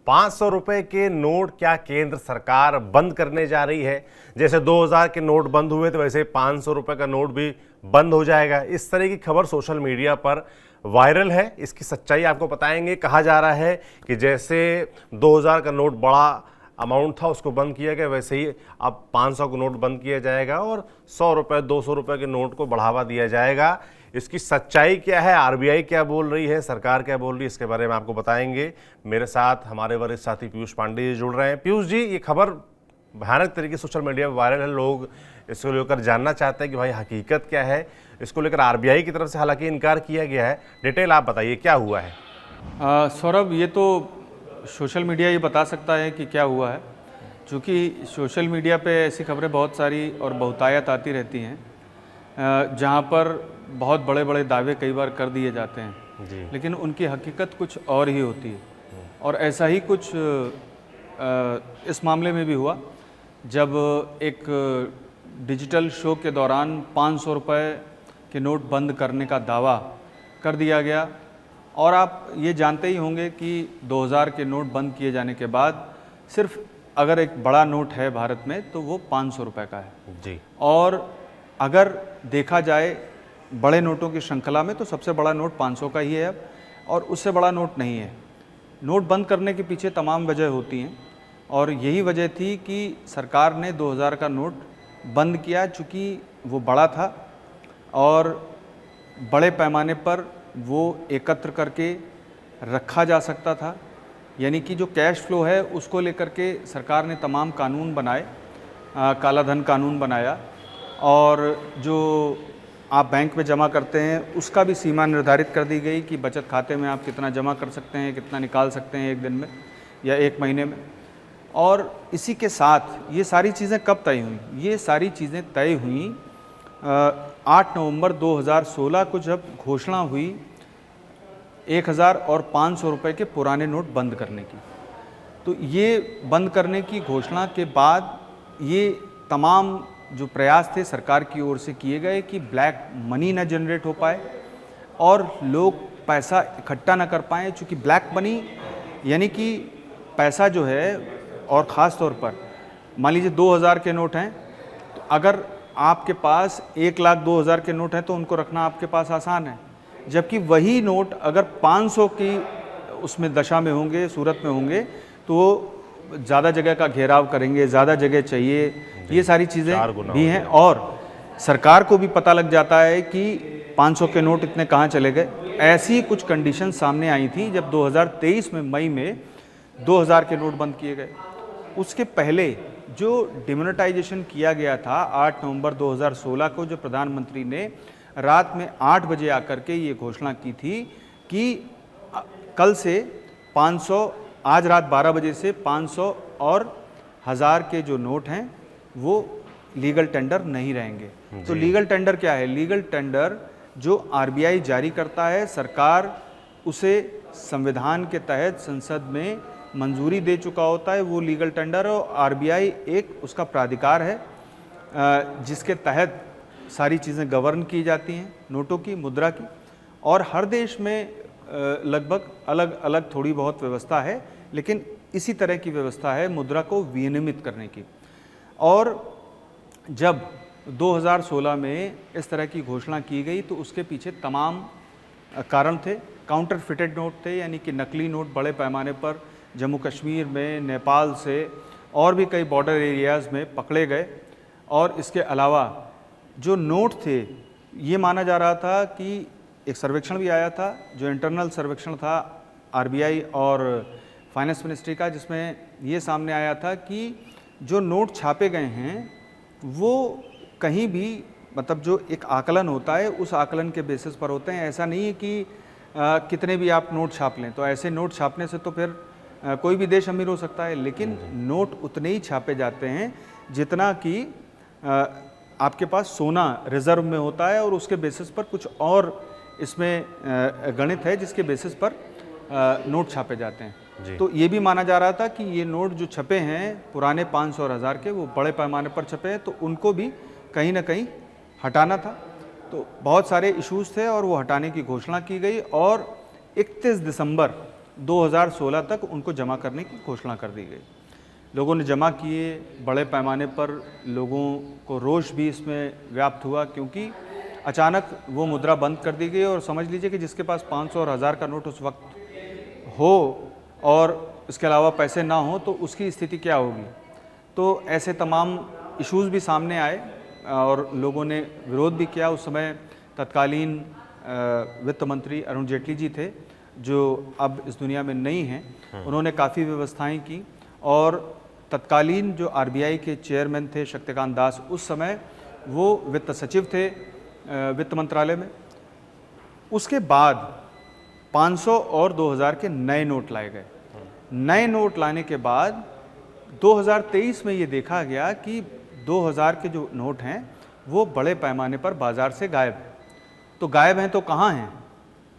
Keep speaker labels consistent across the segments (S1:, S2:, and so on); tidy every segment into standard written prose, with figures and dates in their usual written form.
S1: 500 रुपए के नोट क्या केंद्र सरकार बंद करने जा रही है? जैसे 2000 के नोट बंद हुए तो वैसे 500 रुपए का नोट भी बंद हो जाएगा। इस तरह की खबर सोशल मीडिया पर वायरल है। इसकी सच्चाई आपको बताएंगे। कहा जा रहा है कि जैसे 2000 का नोट बड़ा अमाउंट था उसको बंद किया गया, वैसे ही अब 500 का नोट बंद किया जाएगा और 100 रुपए 200 रुपए के नोट को बढ़ावा दिया जाएगा। इसकी सच्चाई क्या है, आरबीआई क्या बोल रही है, सरकार क्या बोल रही है, इसके बारे में आपको बताएंगे। मेरे साथ हमारे वरिष्ठ साथी पीयूष पांडे जी जुड़ रहे हैं। पीयूष जी, ये खबर भयानक तरीके से सोशल मीडिया पर वायरल है। लोग इसको लेकर जानना चाहते हैं कि भाई हकीकत क्या है। इसको लेकर आरबीआई की तरफ से हालांकि इनकार किया गया है। डिटेल आप बताइए, क्या हुआ है?
S2: सौरभ, ये तो सोशल मीडिया ये बता सकता है कि क्या हुआ है, क्योंकि सोशल मीडिया पे ऐसी खबरें बहुत सारी और बहुतायत आती रहती हैं जहाँ पर बहुत बड़े बड़े दावे कई बार कर दिए जाते हैं
S1: जी।
S2: लेकिन उनकी हकीकत कुछ और ही होती है। और ऐसा ही कुछ इस मामले में भी हुआ, जब एक डिजिटल शो के दौरान 500 रुपये के नोट बंद करने का दावा कर दिया गया। और आप ये जानते ही होंगे कि 2000 के नोट बंद किए जाने के बाद सिर्फ अगर एक बड़ा नोट है भारत में तो वो 500 रुपये का है
S1: जी।
S2: और अगर देखा जाए बड़े नोटों की श्रृंखला में तो सबसे बड़ा नोट 500 का ही है अब, और उससे बड़ा नोट नहीं है। नोट बंद करने के पीछे तमाम वजह होती हैं और यही वजह थी कि सरकार ने 2000 का नोट बंद किया, चूँकि वो बड़ा था और बड़े पैमाने पर वो एकत्र करके रखा जा सकता था। यानी कि जो कैश फ्लो है उसको लेकर के सरकार ने तमाम कानून बनाए, काला धन कानून बनाया, और जो आप बैंक में जमा करते हैं उसका भी सीमा निर्धारित कर दी गई कि बचत खाते में आप कितना जमा कर सकते हैं, कितना निकाल सकते हैं एक दिन में या एक महीने में। और इसी के साथ ये सारी चीज़ें कब तय हुई? ये सारी चीज़ें तय हुई 8 नवंबर 2016 को, जब घोषणा हुई 1000 और 500 रुपये के पुराने नोट बंद करने की। तो ये बंद करने की घोषणा के बाद ये तमाम जो प्रयास थे सरकार की ओर से किए गए कि ब्लैक मनी ना जनरेट हो पाए और लोग पैसा इकट्ठा ना कर पाएँ, चूँकि ब्लैक मनी यानी कि पैसा जो है, और ख़ास तौर पर मान लीजिए 2000 के नोट हैं, तो अगर आपके पास 1,02,000 के नोट हैं तो उनको रखना आपके पास आसान है, जबकि वही नोट अगर 500 की उसमें दशा में होंगे, सूरत में होंगे, तो ज़्यादा जगह का घेराव करेंगे, ज़्यादा जगह चाहिए, ये सारी चीज़ें भी हैं। और सरकार को भी पता लग जाता है कि 500 के नोट इतने कहाँ चले गए। ऐसी कुछ कंडीशन सामने आई थी जब 2023 में मई में 2000 के नोट बंद किए गए। उसके पहले जो डिमोनेटाइजेशन किया गया था 8 नवंबर 2016 को, जो प्रधानमंत्री ने रात में 8 बजे आकर के ये घोषणा की थी कि कल से 500, आज रात 12 बजे से 500 और 1000 के जो नोट हैं वो लीगल टेंडर नहीं रहेंगे। तो लीगल टेंडर क्या है? लीगल टेंडर जो आरबीआई जारी करता है, सरकार उसे संविधान के तहत संसद में मंजूरी दे चुका होता है, वो लीगल टेंडर, और आरबीआई एक उसका प्राधिकार है जिसके तहत सारी चीज़ें गवर्न की जाती हैं, नोटों की, मुद्रा की। और हर देश में लगभग अलग अलग थोड़ी बहुत व्यवस्था है, लेकिन इसी तरह की व्यवस्था है मुद्रा को विनियमित करने की। और जब 2016 में इस तरह की घोषणा की गई तो उसके पीछे तमाम कारण थे। काउंटरफिटेड नोट थे, यानी कि नकली नोट बड़े पैमाने पर जम्मू कश्मीर में, नेपाल से और भी कई बॉर्डर एरियाज़ में पकड़े गए। और इसके अलावा जो नोट थे, ये माना जा रहा था कि एक सर्वेक्षण भी आया था, जो इंटरनल सर्वेक्षण था आरबीआई और फाइनेंस मिनिस्ट्री का, जिसमें ये सामने आया था कि जो नोट छापे गए हैं वो कहीं भी, मतलब जो एक आकलन होता है उस आकलन के बेसिस पर होते हैं। ऐसा नहीं है कि कितने भी आप नोट छाप लें, तो ऐसे नोट छापने से तो फिर कोई भी देश अमीर हो सकता है, लेकिन नोट उतने ही छापे जाते हैं जितना कि आपके पास सोना रिजर्व में होता है, और उसके बेसिस पर कुछ और इसमें गणित है जिसके बेसिस पर नोट छापे जाते हैं। तो ये भी माना जा रहा था कि ये नोट जो छपे हैं पुराने 500 और 1000 के, वो बड़े पैमाने पर छपे हैं, तो उनको भी कहीं ना कहीं हटाना था। तो बहुत सारे इश्यूज थे और वो हटाने की घोषणा की गई। और 31 दिसंबर 2016 तक उनको जमा करने की घोषणा कर दी गई। लोगों ने जमा किए, बड़े पैमाने पर लोगों को रोष भी इसमें व्याप्त हुआ, क्योंकि अचानक वो मुद्रा बंद कर दी गई। और समझ लीजिए कि जिसके पास 500 और 1000 का नोट उस वक्त हो और इसके अलावा पैसे ना हो तो उसकी स्थिति क्या होगी। तो ऐसे तमाम इश्यूज़ भी सामने आए और लोगों ने विरोध भी किया। उस समय तत्कालीन वित्त मंत्री अरुण जेटली जी थे, जो अब इस दुनिया में नहीं हैं। उन्होंने काफ़ी व्यवस्थाएं की और तत्कालीन जो आरबीआई के चेयरमैन थे शक्तिकांत दास, उस समय वो वित्त सचिव थे वित्त मंत्रालय में। उसके बाद 500 और 2000 के नए नोट लाए गए। नए नोट लाने के बाद 2023 में ये देखा गया कि 2000 के जो नोट हैं वो बड़े पैमाने पर बाजार से गायब हैं। तो गायब हैं तो कहाँ हैं,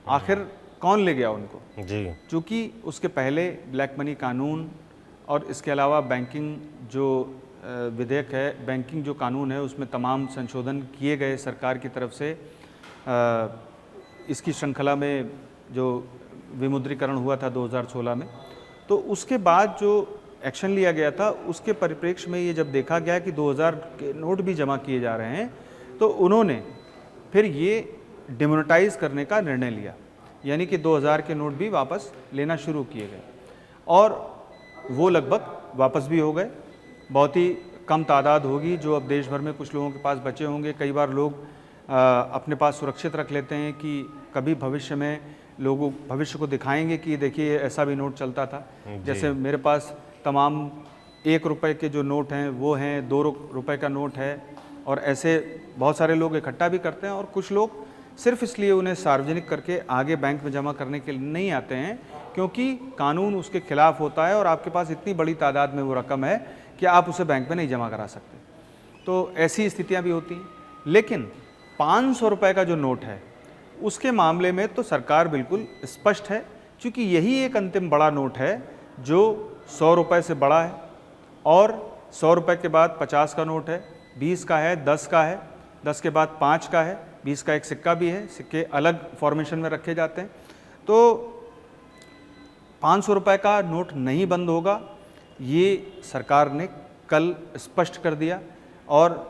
S2: आखिर कौन ले गया उनको
S1: जी।
S2: चूँकि उसके पहले ब्लैक मनी कानून और इसके अलावा बैंकिंग जो विधेयक है, बैंकिंग जो कानून है, उसमें तमाम संशोधन किए गए सरकार की तरफ से। इसकी श्रृंखला में जो विमुद्रीकरण हुआ था 2016 में, तो उसके बाद जो एक्शन लिया गया था उसके परिप्रेक्ष्य में ये जब देखा गया कि 2000 के नोट भी जमा किए जा रहे हैं, तो उन्होंने फिर ये डिमोनेटाइज करने का निर्णय लिया, यानी कि 2000 के नोट भी वापस लेना शुरू किए गए और वो लगभग वापस भी हो गए। बहुत ही कम तादाद होगी जो अब देश भर में कुछ लोगों के पास बचे होंगे। कई बार लोग अपने पास सुरक्षित रख लेते हैं कि कभी भविष्य में लोगों भविष्य को दिखाएंगे कि देखिए ऐसा भी नोट चलता था। जैसे मेरे पास तमाम 1 रुपए के जो नोट हैं वो हैं, 2 रुपए का नोट है, और ऐसे बहुत सारे लोग इकट्ठा भी करते हैं। और कुछ लोग सिर्फ इसलिए उन्हें सार्वजनिक करके आगे बैंक में जमा करने के लिए नहीं आते हैं क्योंकि कानून उसके खिलाफ होता है और आपके पास इतनी बड़ी तादाद में वो रकम है कि आप उसे बैंक में नहीं जमा करा सकते। तो ऐसी स्थितियां भी होती हैं। लेकिन 500 रुपये का जो नोट है उसके मामले में तो सरकार बिल्कुल स्पष्ट है, क्योंकि यही एक अंतिम बड़ा नोट है जो 100 रुपये से बड़ा है। और 100 रुपये के बाद 50 का नोट है, 20 का है, 10 का है, 10 के बाद 5 का है, 20 का एक सिक्का भी है। सिक्के अलग फॉर्मेशन में रखे जाते हैं। तो 500 रुपये का नोट नहीं बंद होगा, ये सरकार ने कल स्पष्ट कर दिया। और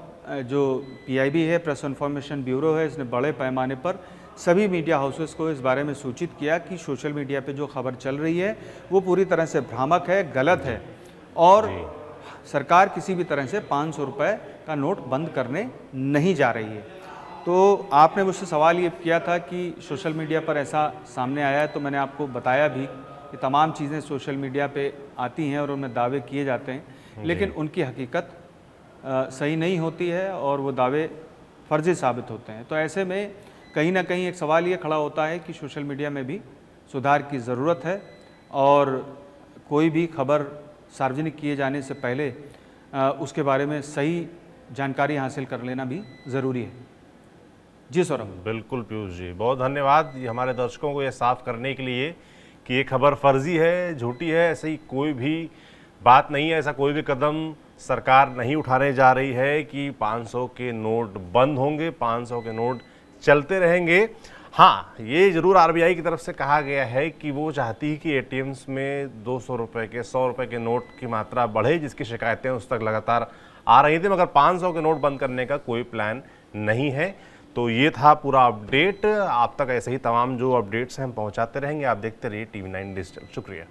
S2: जो पीआईबी है, प्रेस इन्फॉर्मेशन ब्यूरो है, इसने बड़े पैमाने पर सभी मीडिया हाउसेस को इस बारे में सूचित किया कि सोशल मीडिया पे जो खबर चल रही है वो पूरी तरह से भ्रामक है, गलत है और सरकार किसी भी तरह से 500 रुपये का नोट बंद करने नहीं जा रही है। तो आपने मुझसे सवाल ये किया था कि सोशल मीडिया पर ऐसा सामने आया है, तो मैंने आपको बताया भी कि तमाम चीज़ें सोशल मीडिया पे आती हैं और उनमें दावे किए जाते हैं, लेकिन उनकी हकीकत सही नहीं होती है और वो दावे फर्जी साबित होते हैं। तो ऐसे में कहीं ना कहीं एक सवाल ये खड़ा होता है कि सोशल मीडिया में भी सुधार की ज़रूरत है और कोई भी खबर सार्वजनिक किए जाने से पहले उसके बारे में सही जानकारी हासिल कर लेना भी ज़रूरी है। जी सौरभ।
S1: बिल्कुल पीयूष जी, बहुत धन्यवाद ये हमारे दर्शकों को ये साफ करने के लिए कि ये खबर फर्जी है, झूठी है। ऐसी कोई भी बात नहीं है, ऐसा कोई भी कदम सरकार नहीं उठाने जा रही है कि 500 के नोट बंद होंगे, 500 के नोट चलते रहेंगे। हाँ, ये जरूर आरबीआई की तरफ से कहा गया है कि वो चाहती है कि एटीएम्स में 200 रुपये के, 100 रुपये के नोट की मात्रा बढ़े, जिसकी शिकायतें उस तक लगातार आ रही थी, मगर 500 के नोट बंद करने का कोई प्लान नहीं है। तो ये था पूरा अपडेट। आप तक ऐसे ही तमाम जो अपडेट्स हैं हम पहुंचाते रहेंगे। आप देखते रहिए TV9 डिजिटल। शुक्रिया।